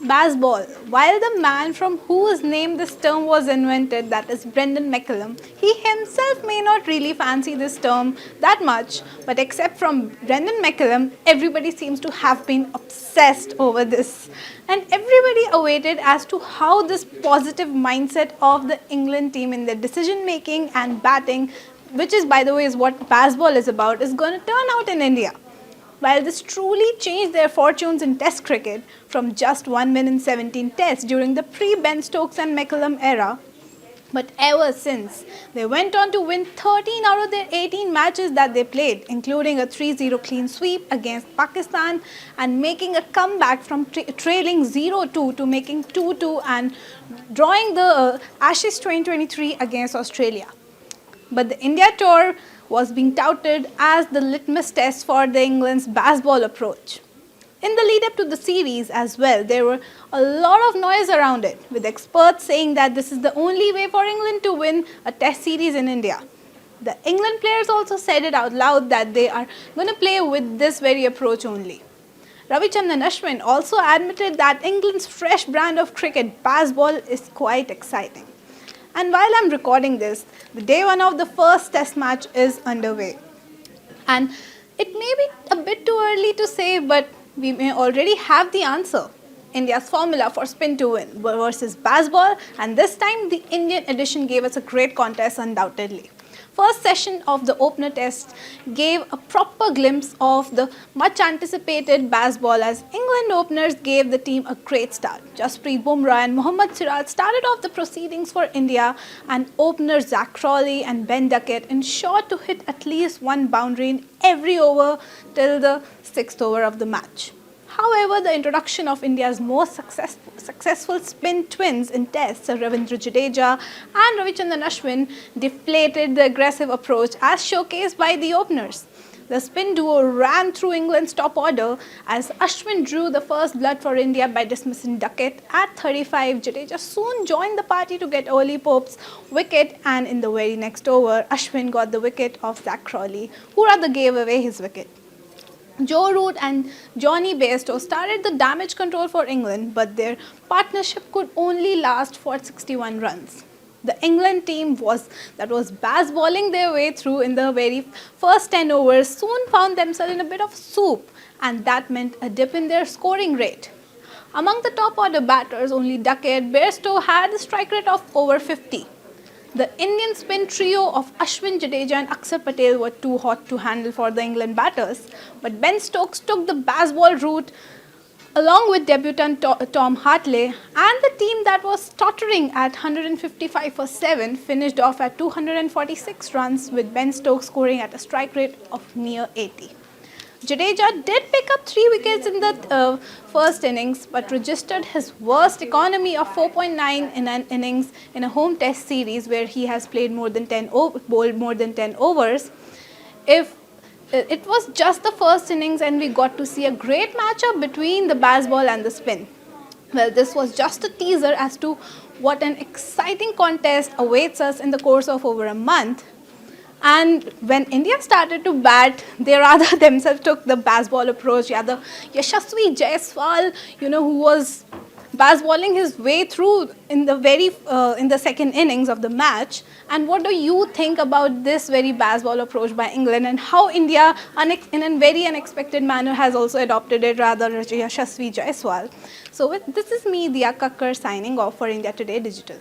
Bazball. While the man from whose name this term was invented, that is Brendan McCullum, he himself may not really fancy this term that much, but except from Brendan McCullum, everybody seems to have been obsessed over this. And everybody awaited as to how this positive mindset of the England team in their decision making and batting, which is, by the way, is what Bazball is about, is going to turn out in India. While this truly changed their fortunes in Test cricket from just 1 win in 17 Tests during the pre-Ben Stokes and McCullum era, but ever since, they went on to win 13 out of their 18 matches that they played, including a 3-0 clean sweep against Pakistan and making a comeback from trailing 0-2 to making 2-2 and drawing the Ashes 2023 against Australia. But the India tour was being touted as the litmus test for the England's Bazball approach. In the lead up to the series as well, there were a lot of noise around it, with experts saying that this is the only way for England to win a test series in India. The England players also said it out loud that they are going to play with this very approach only. Ravichandran Ashwin also admitted that England's fresh brand of cricket, Bazball, is quite exciting. And while I'm recording this, the day one of the first test match is underway. And it may be a bit too early to say, but we may already have the answer. India's formula for spin to win versus Bazball, and this time the Indian edition gave us a great contest undoubtedly. First session of the opener test gave a proper glimpse of the much anticipated Bazball as England openers gave the team a great start. Jasprit Bumrah and Mohammad Siraj started off the proceedings for India, and openers Zach Crawley and Ben Duckett ensured to hit at least one boundary in every over till the 6th over of the match. However, the introduction of India's most successful spin twins in tests, Ravindra Jadeja and Ravichandran Ashwin, deflated the aggressive approach as showcased by the openers. The spin duo ran through England's top order as Ashwin drew the first blood for India by dismissing Duckett at 35. Jadeja soon joined the party to get Oli Pope's wicket, and in the very next over, Ashwin got the wicket of Zach Crawley, who rather gave away his wicket. Joe Root and Johnny Bairstow started the damage control for England, but their partnership could only last for 61 runs. The England team that was Bazballing their way through in the very first 10 overs soon found themselves in a bit of soup, and that meant a dip in their scoring rate. Among the top order batters, only Duckett, Bairstow had a strike rate of over 50. The Indian spin trio of Ashwin, Jadeja and Akshar Patel were too hot to handle for the England batters, but Ben Stokes took the Bazball route along with debutant Tom Hartley, and the team that was tottering at 155 for 7 finished off at 246 runs, with Ben Stokes scoring at a strike rate of near 80. Jadeja did pick up 3 wickets in the first innings, but registered his worst economy of 4.9 in an innings in a home test series where he has played bowled more than 10 overs. It was just the first innings and we got to see a great matchup between the Bazball and the spin. Well, this was just a teaser as to what an exciting contest awaits us in the course of over a month. And when India started to bat, they rather themselves took the Bazball approach. Yeah, the Yashasvi Jaiswal, who was Bazballing his way through in the second innings of the match. And what do you think about this very Bazball approach by England, and how India, in a very unexpected manner, has also adopted it, rather Yashasvi Jaiswal? So this is me, Diya Kakkar, signing off for India Today Digital.